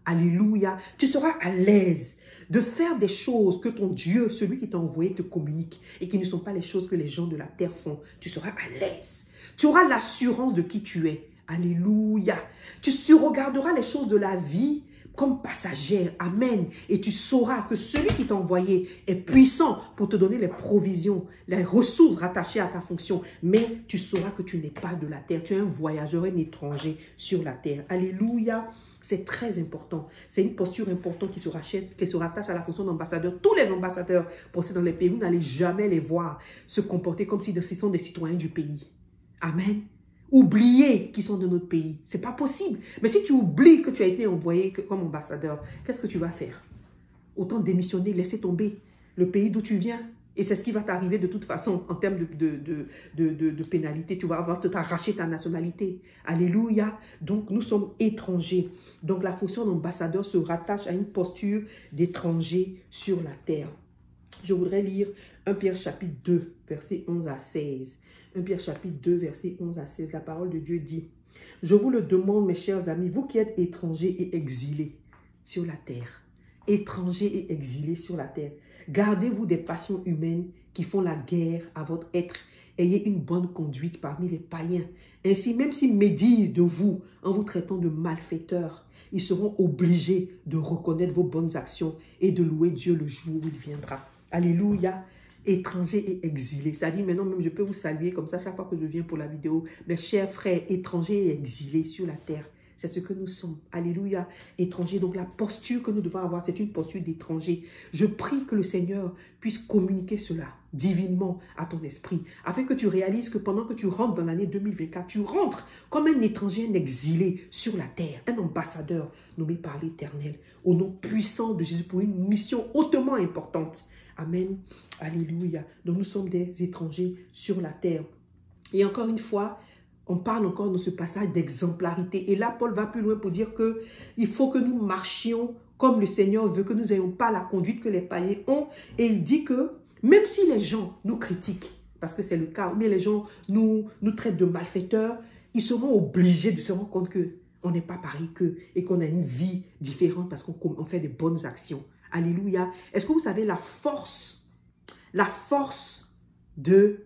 Alléluia. Tu seras à l'aise de faire des choses que ton Dieu, celui qui t'a envoyé, te communique et qui ne sont pas les choses que les gens de la terre font. Tu seras à l'aise. Tu auras l'assurance de qui tu es. Alléluia. Tu regarderas les choses de la vie comme passagères. Amen. Et tu sauras que celui qui t'a envoyé est puissant pour te donner les provisions, les ressources rattachées à ta fonction. Mais tu sauras que tu n'es pas de la terre. Tu es un voyageur, un étranger sur la terre. Alléluia. C'est très important. C'est une posture importante qui se rattache à la fonction d'ambassadeur. Tous les ambassadeurs possédent dans les pays, vous n'allez jamais les voir se comporter comme si ce sont des citoyens du pays. Amen. Oubliez qu'ils sont de notre pays. Ce n'est pas possible. Mais si tu oublies que tu as été envoyé comme ambassadeur, qu'est-ce que tu vas faire? Autant démissionner, laisser tomber le pays d'où tu viens Et c'est ce qui va t'arriver de toute façon en termes de pénalité. Tu vas avoir t'arracher ta nationalité. Alléluia. Donc, nous sommes étrangers. Donc, la fonction d'ambassadeur se rattache à une posture d'étranger sur la terre. Je voudrais lire 1 Pierre chapitre 2, versets 11 à 16. 1 Pierre chapitre 2, versets 11 à 16. La parole de Dieu dit: « Je vous le demande, mes chers amis, vous qui êtes étrangers et exilés sur la terre. » Étrangers et exilés sur la terre. Gardez-vous des passions humaines qui font la guerre à votre être. Ayez une bonne conduite parmi les païens. Ainsi, même s'ils médisent de vous en vous traitant de malfaiteurs, ils seront obligés de reconnaître vos bonnes actions et de louer Dieu le jour où il viendra. Alléluia. Étrangers et exilés. Ça dit maintenant même je peux vous saluer comme ça chaque fois que je viens pour la vidéo. Mes chers frères étrangers et exilés sur la terre. C'est ce que nous sommes. Alléluia. Étrangers. Donc la posture que nous devons avoir, c'est une posture d'étranger. Je prie que le Seigneur puisse communiquer cela divinement à ton esprit, afin que tu réalises que pendant que tu rentres dans l'année 2024, tu rentres comme un étranger, un exilé sur la terre, un ambassadeur nommé par l'Éternel, au nom puissant de Jésus pour une mission hautement importante. Amen. Alléluia. Donc nous sommes des étrangers sur la terre. Et encore une fois, on parle encore dans ce passage d'exemplarité. Et là, Paul va plus loin pour dire qu'il faut que nous marchions comme le Seigneur veut, que nous n'ayons pas la conduite que les païens ont. Et il dit que même si les gens nous critiquent, parce que c'est le cas, mais les gens nous traitent de malfaiteurs, ils seront obligés de se rendre compte qu'on n'est pas pareil qu'eux et qu'on a une vie différente parce qu'on fait des bonnes actions. Alléluia. Est-ce que vous savez la force de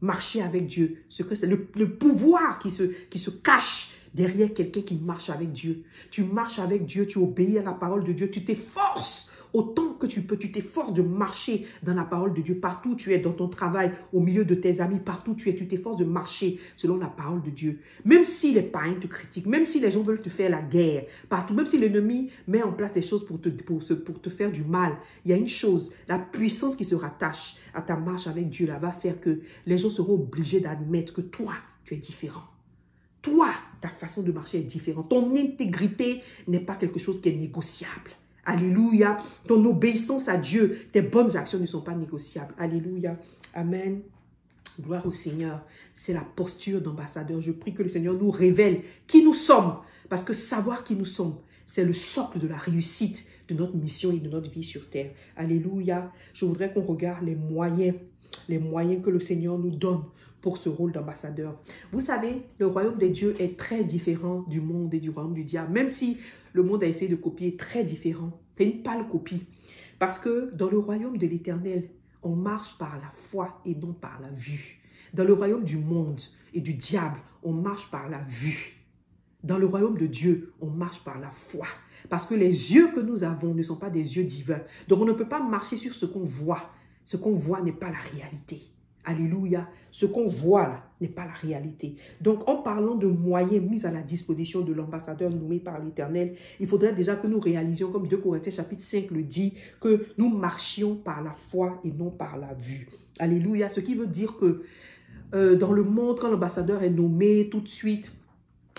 marcher avec Dieu, ce que c'est le pouvoir qui se cache derrière quelqu'un qui marche avec Dieu. Tu marches avec Dieu, tu obéis à la parole de Dieu, tu t'efforces autant que tu peux, tu t'efforces de marcher dans la parole de Dieu. Partout où tu es, dans ton travail, au milieu de tes amis, partout où tu es, tu t'efforces de marcher selon la parole de Dieu. Même si les païens te critiquent, même si les gens veulent te faire la guerre, partout, même si l'ennemi met en place des choses pour te faire du mal, il y a une chose, la puissance qui se rattache à ta marche avec Dieu là, va faire que les gens seront obligés d'admettre que toi, tu es différent. Toi, ta façon de marcher est différente. Ton intégrité n'est pas quelque chose qui est négociable. Alléluia. Ton obéissance à Dieu, tes bonnes actions ne sont pas négociables. Alléluia. Amen. Gloire au Seigneur. C'est la posture d'ambassadeur. Je prie que le Seigneur nous révèle qui nous sommes. Parce que savoir qui nous sommes, c'est le socle de la réussite de notre mission et de notre vie sur terre. Alléluia. Je voudrais qu'on regarde les moyens que le Seigneur nous donne pour ce rôle d'ambassadeur. Vous savez, le royaume des dieux est très différent du monde et du royaume du diable. Même si le monde a essayé de copier, très différent. C'est une pâle copie. Parce que dans le royaume de l'Éternel, on marche par la foi et non par la vue. Dans le royaume du monde et du diable, on marche par la vue. Dans le royaume de Dieu, on marche par la foi. Parce que les yeux que nous avons ne sont pas des yeux divins. Donc on ne peut pas marcher sur ce qu'on voit. Ce qu'on voit n'est pas la réalité. Alléluia. Ce qu'on voit là n'est pas la réalité. Donc, en parlant de moyens mis à la disposition de l'ambassadeur nommé par l'Éternel, il faudrait déjà que nous réalisions, comme 2 Corinthiens chapitre 5 le dit, que nous marchions par la foi et non par la vue. Alléluia. Ce qui veut dire que dans le monde, quand l'ambassadeur est nommé tout de suite,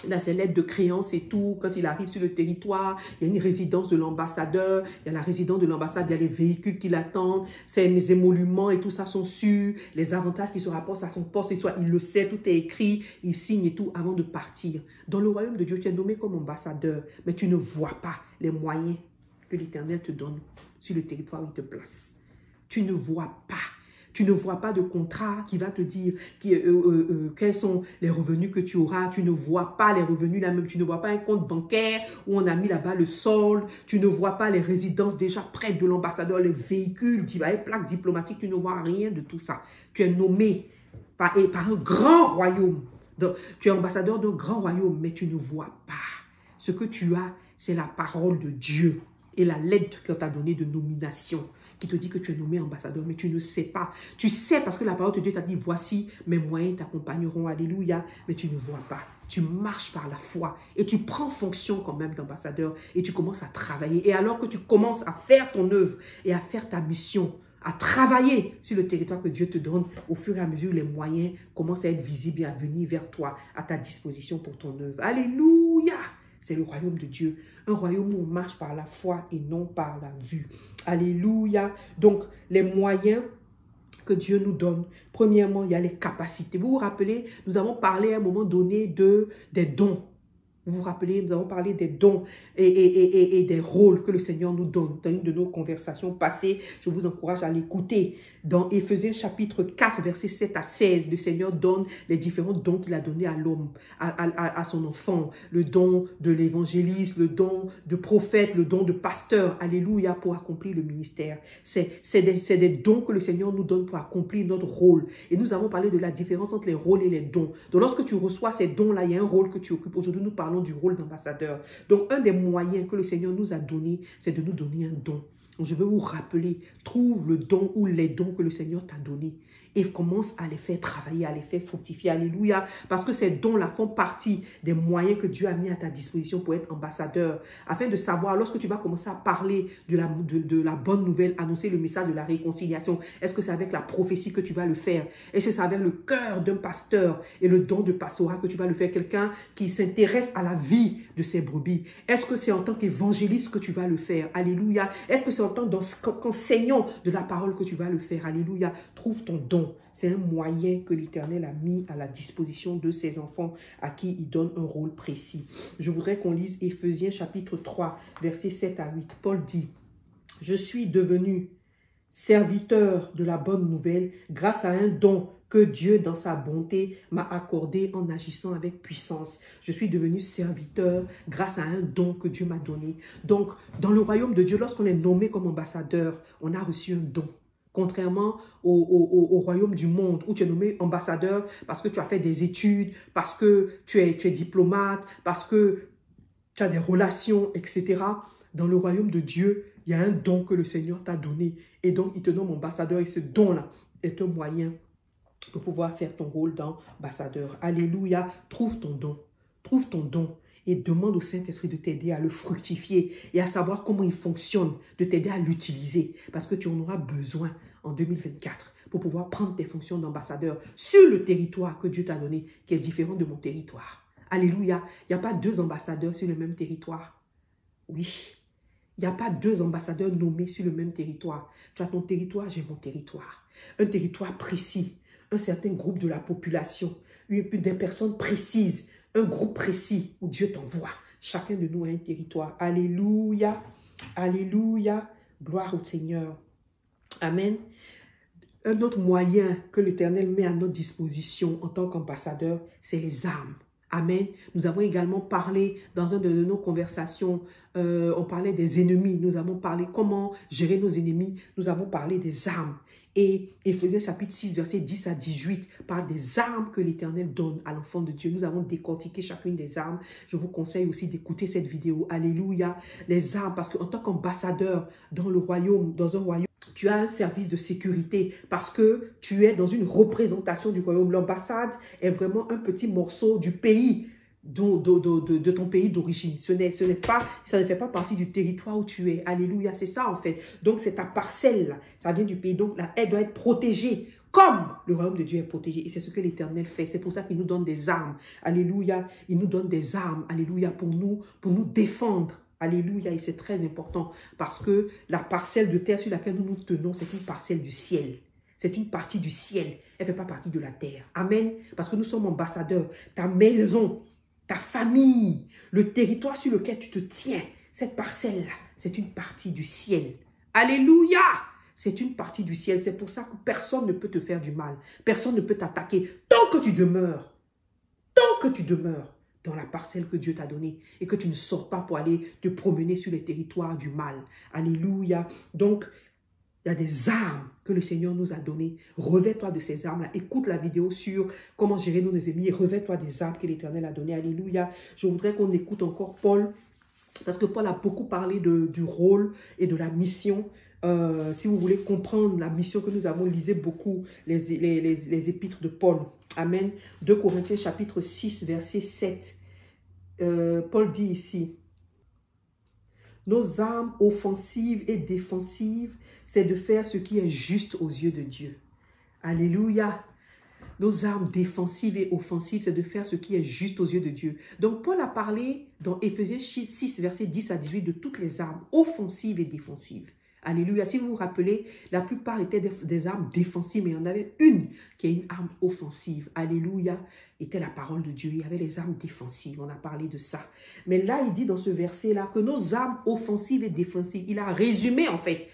il a ses lettres de créance et tout. Quand il arrive sur le territoire, il y a une résidence de l'ambassadeur. Il y a la résidence de l'ambassade, il y a les véhicules qui l'attendent. Ses émoluments et tout ça sont sûrs. Les avantages qui se rapportent à son poste et tout, il le sait, tout est écrit. Il signe et tout avant de partir. Dans le royaume de Dieu, tu es nommé comme ambassadeur, mais tu ne vois pas les moyens que l'Éternel te donne sur le territoire où il te place. Tu ne vois pas. Tu ne vois pas de contrat qui va te dire quels sont les revenus que tu auras. Tu ne vois pas les revenus là même. Tu ne vois pas un compte bancaire où on a mis là-bas le solde. Tu ne vois pas les résidences déjà près de l'ambassadeur, les véhicules, les plaques diplomatiques. Tu ne vois rien de tout ça. Tu es nommé par un grand royaume. Donc, tu es ambassadeur d'un grand royaume, mais tu ne vois pas. Ce que tu as, c'est la parole de Dieu et la lettre qu'on t'a donnée de nomination, qui te dit que tu es nommé ambassadeur, mais tu ne sais pas. Tu sais parce que la parole de Dieu t'a dit, voici mes moyens t'accompagneront, alléluia, mais tu ne vois pas. Tu marches par la foi et tu prends fonction quand même d'ambassadeur et tu commences à travailler. Et alors que tu commences à faire ton œuvre et à faire ta mission, à travailler sur le territoire que Dieu te donne, au fur et à mesure, les moyens commencent à être visibles et à venir vers toi, à ta disposition pour ton œuvre. Alléluia! C'est le royaume de Dieu. Un royaume où on marche par la foi et non par la vue. Alléluia. Donc, les moyens que Dieu nous donne. Premièrement, il y a les capacités. Vous vous rappelez, nous avons parlé à un moment donné des dons. Vous vous rappelez, nous avons parlé des dons et des rôles que le Seigneur nous donne. Dans une de nos conversations passées, je vous encourage à l'écouter. Dans Éphésiens chapitre 4, versets 7 à 16, le Seigneur donne les différents dons qu'il a donnés à l'homme, à son enfant. Le don de l'évangéliste, le don de prophète, le don de pasteur. Alléluia, pour accomplir le ministère. C'est des dons que le Seigneur nous donne pour accomplir notre rôle. Et nous avons parlé de la différence entre les rôles et les dons. Donc lorsque tu reçois ces dons-là, il y a un rôle que tu occupes. Aujourd'hui, nous parlons du rôle d'ambassadeur. Donc un des moyens que le Seigneur nous a donné, c'est de nous donner un don. Donc, je veux vous rappeler, trouve le don ou les dons que le Seigneur t'a donnés et commence à les faire travailler, à les faire fructifier. Alléluia. Parce que ces dons-là font partie des moyens que Dieu a mis à ta disposition pour être ambassadeur. Afin de savoir, lorsque tu vas commencer à parler de la bonne nouvelle, annoncer le message de la réconciliation, est-ce que c'est avec la prophétie que tu vas le faire? Est-ce que c'est avec le cœur d'un pasteur et le don de pastorat que tu vas le faire? Quelqu'un qui s'intéresse à la vie de ses brebis. Est-ce que c'est en tant qu'évangéliste que tu vas le faire? Alléluia. Est-ce que c'est en tant qu'enseignant de la parole que tu vas le faire? Alléluia. Trouve ton don. C'est un moyen que l'Éternel a mis à la disposition de ses enfants à qui il donne un rôle précis. Je voudrais qu'on lise Éphésiens chapitre 3, versets 7 à 8. Paul dit, « Je suis devenu serviteur de la bonne nouvelle grâce à un don que Dieu, dans sa bonté, m'a accordé en agissant avec puissance. Je suis devenu serviteur grâce à un don que Dieu m'a donné. » Donc, dans le royaume de Dieu, lorsqu'on est nommé comme ambassadeur, on a reçu un don. Contrairement au royaume du monde où tu es nommé ambassadeur parce que tu as fait des études, parce que tu es diplomate, parce que tu as des relations, etc. Dans le royaume de Dieu, il y a un don que le Seigneur t'a donné. Et donc, il te nomme ambassadeur et ce don-là est un moyen de pouvoir faire ton rôle d'ambassadeur. Alléluia, trouve ton don. Trouve ton don. Et demande au Saint-Esprit de t'aider à le fructifier et à savoir comment il fonctionne, de t'aider à l'utiliser. Parce que tu en auras besoin en 2024 pour pouvoir prendre tes fonctions d'ambassadeur sur le territoire que Dieu t'a donné, qui est différent de mon territoire. Alléluia. Il n'y a pas deux ambassadeurs sur le même territoire. Oui. Il n'y a pas deux ambassadeurs nommés sur le même territoire. Tu as ton territoire, j'ai mon territoire. Un territoire précis, un certain groupe de la population, des personnes précises, un groupe précis où Dieu t'envoie. Chacun de nous a un territoire. Alléluia. Alléluia. Gloire au Seigneur. Amen. Un autre moyen que l'Éternel met à notre disposition en tant qu'ambassadeur, c'est les armes. Amen. Nous avons également parlé dans une de nos conversations, on parlait des ennemis. Nous avons parlé comment gérer nos ennemis. Nous avons parlé des armes. Et Éphésiens chapitre 6, versets 10 à 18, parle des armes que l'Éternel donne à l'enfant de Dieu. Nous avons décortiqué chacune des armes. Je vous conseille aussi d'écouter cette vidéo. Alléluia. Les armes, parce qu'en tant qu'ambassadeur dans le royaume, dans un royaume, tu as un service de sécurité parce que tu es dans une représentation du royaume. L'ambassade est vraiment un petit morceau du pays, de ton pays d'origine. Ça ne fait pas partie du territoire où tu es. Alléluia, c'est ça en fait. Donc c'est ta parcelle, là. Ça vient du pays. Donc là, elle doit être protégée comme le royaume de Dieu est protégé. Et c'est ce que l'Éternel fait. C'est pour ça qu'il nous donne des armes. Alléluia, il nous donne des armes. Alléluia, pour nous défendre. Alléluia, et c'est très important parce que la parcelle de terre sur laquelle nous nous tenons, c'est une parcelle du ciel. C'est une partie du ciel. Elle ne fait pas partie de la terre. Amen. Parce que nous sommes ambassadeurs. Ta maison, ta famille, le territoire sur lequel tu te tiens, cette parcelle-là, c'est une partie du ciel. Alléluia. C'est une partie du ciel. C'est pour ça que personne ne peut te faire du mal. Personne ne peut t'attaquer tant que tu demeures. Tant que tu demeures dans la parcelle que Dieu t'a donnée et que tu ne sors pas pour aller te promener sur les territoires du mal. Alléluia. Donc, il y a des armes que le Seigneur nous a données. Revêt-toi de ces armes-là. Écoute la vidéo sur comment gérer nos ennemis et revêt-toi des armes que l'Éternel a données. Alléluia. Je voudrais qu'on écoute encore Paul, parce que Paul a beaucoup parlé du rôle et de la mission. Si vous voulez comprendre la mission que nous avons, lisez beaucoup les épîtres de Paul. Amen. 2 Corinthiens chapitre 6, verset 7. Paul dit ici, « Nos armes offensives et défensives, c'est de faire ce qui est juste aux yeux de Dieu. » Alléluia. Nos armes défensives et offensives, c'est de faire ce qui est juste aux yeux de Dieu. Donc, Paul a parlé dans Éphésiens 6, verset 10 à 18, de toutes les armes offensives et défensives. Alléluia. Si vous vous rappelez, la plupart étaient des armes défensives, mais il y en avait une qui est une arme offensive. Alléluia. Était la parole de Dieu. Il y avait les armes défensives. On a parlé de ça. Mais là, il dit dans ce verset-là que nos armes offensives et défensives, il a résumé en fait.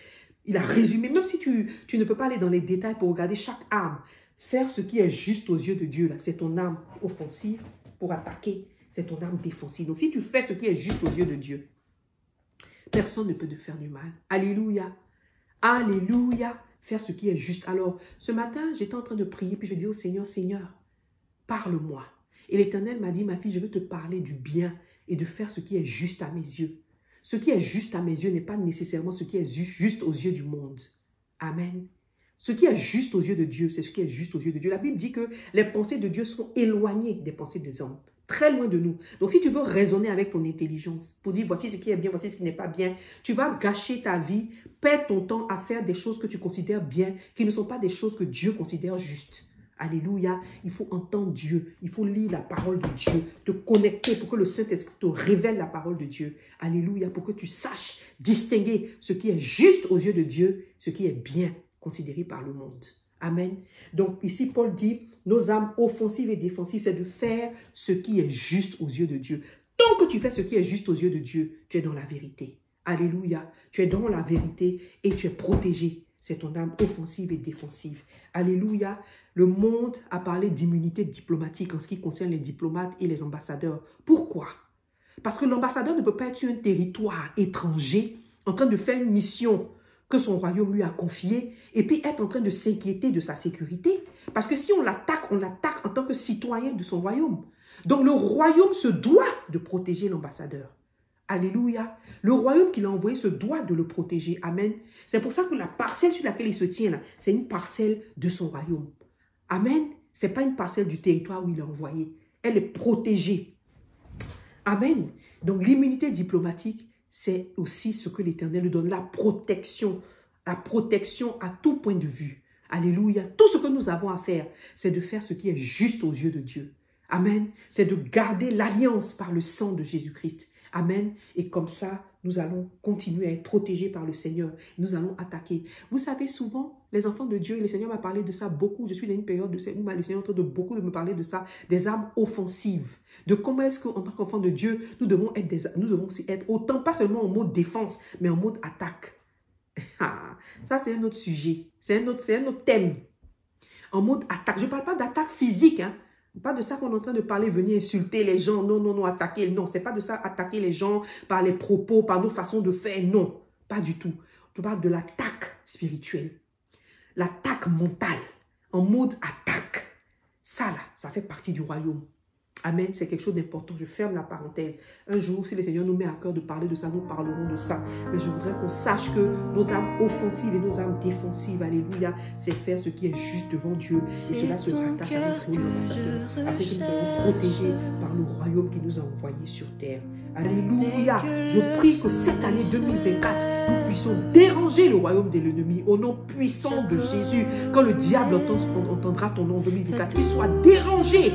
Il a résumé, même si tu ne peux pas aller dans les détails pour regarder chaque arme, faire ce qui est juste aux yeux de Dieu, là, c'est ton arme offensive pour attaquer, c'est ton arme défensive. Donc, si tu fais ce qui est juste aux yeux de Dieu, personne ne peut te faire du mal. Alléluia. Alléluia. Faire ce qui est juste. Alors, ce matin, j'étais en train de prier, puis je dis au Seigneur, Seigneur, parle-moi. Et l'Éternel m'a dit, ma fille, je veux te parler du bien et de faire ce qui est juste à mes yeux. Ce qui est juste à mes yeux n'est pas nécessairement ce qui est juste aux yeux du monde. Amen. Ce qui est juste aux yeux de Dieu, c'est ce qui est juste aux yeux de Dieu. La Bible dit que les pensées de Dieu sont éloignées des pensées des hommes, très loin de nous. Donc, si tu veux raisonner avec ton intelligence, pour dire voici ce qui est bien, voici ce qui n'est pas bien, tu vas gâcher ta vie, perdre ton temps à faire des choses que tu considères bien, qui ne sont pas des choses que Dieu considère justes. Alléluia, il faut entendre Dieu, il faut lire la parole de Dieu, te connecter pour que le Saint-Esprit te révèle la parole de Dieu. Alléluia, pour que tu saches distinguer ce qui est juste aux yeux de Dieu, ce qui est bien considéré par le monde. Amen. Donc ici, Paul dit, nos âmes offensives et défensives, c'est de faire ce qui est juste aux yeux de Dieu. Tant que tu fais ce qui est juste aux yeux de Dieu, tu es dans la vérité. Alléluia, tu es dans la vérité et tu es protégé. C'est ton âme offensive et défensive. Alléluia. Le monde a parlé d'immunité diplomatique en ce qui concerne les diplomates et les ambassadeurs. Pourquoi? Parce que l'ambassadeur ne peut pas être sur un territoire étranger en train de faire une mission que son royaume lui a confiée et puis être en train de s'inquiéter de sa sécurité. Parce que si on l'attaque en tant que citoyen de son royaume. Donc le royaume se doit de protéger l'ambassadeur. Alléluia. Le royaume qu'il a envoyé se doit de le protéger. Amen. C'est pour ça que la parcelle sur laquelle il se tient là, c'est une parcelle de son royaume. Amen. Ce n'est pas une parcelle du territoire où il est envoyé. Elle est protégée. Amen. Donc l'immunité diplomatique, c'est aussi ce que l'Éternel nous donne, la protection à tout point de vue. Alléluia. Tout ce que nous avons à faire, c'est de faire ce qui est juste aux yeux de Dieu. Amen. C'est de garder l'alliance par le sang de Jésus-Christ. Amen. Et comme ça, nous allons continuer à être protégés par le Seigneur. Nous allons attaquer. Vous savez, souvent, les enfants de Dieu, le Seigneur m'a parlé de ça beaucoup. Je suis dans une période où le Seigneur est en train de beaucoup de me parler de ça, des armes offensives. De comment est-ce qu'en tant qu'enfants de Dieu, nous devons aussi être autant, pas seulement en mode défense, mais en mode attaque. Ça, c'est un autre sujet. C'est un autre thème. En mode attaque. Je ne parle pas d'attaque physique, hein. Pas de ça qu'on est en train de parler, venir insulter les gens. Non, non, non, attaquer. Non, c'est pas de ça, attaquer les gens par les propos, par nos façons de faire. Non, pas du tout. Je parle de l'attaque spirituelle. L'attaque mentale. En mode attaque. Ça, là, ça fait partie du royaume. Amen, c'est quelque chose d'important. Je ferme la parenthèse. Un jour, si le Seigneur nous met à cœur de parler de ça, nous parlerons de ça. Mais je voudrais qu'on sache que nos âmes offensives et nos âmes défensives, alléluia, c'est faire ce qui est juste devant Dieu. Et cela se rattache à notre rôle d'ambassadeur, afin que nous soyons protégés par le royaume qui nous a envoyés sur terre. Alléluia. Je prie que cette année 2024, nous puissions déranger le royaume de l'ennemi au nom puissant de Jésus. Quand le diable entendra ton nom en 2024, qu'il soit dérangé,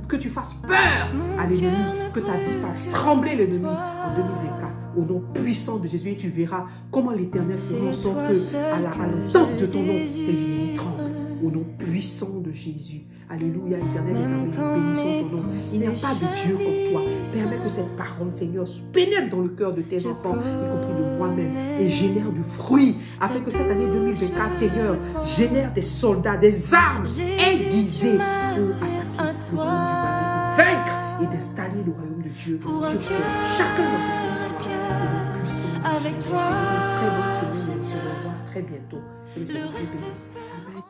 que tu fasses peur à l'ennemi, que ta vie fasse trembler l'ennemi en 2024. Au nom puissant de Jésus, et tu verras comment l'Éternel fera en sorte que à l'entente de ton nom, les ennemis tremblent. Au nom puissant de Jésus. Alléluia, Éternel, les amis, nous bénissons ton nom. Il n'y a pas de Dieu comme toi. Permets que cette parole, Seigneur, pénètre dans le cœur de tes enfants, y compris de moi-même, et génère du fruit, afin que cette année 2024, Seigneur, génère des soldats, des armes aiguisées pour attaquer le royaume du mal, vaincre et d'installer le royaume de Dieu sur terre. Chacun dans son territoire, au nom puissant de Jésus. C'est une très bonne semaine et nous se revoit très bientôt. Que le Seigneur te bénisse. Amen.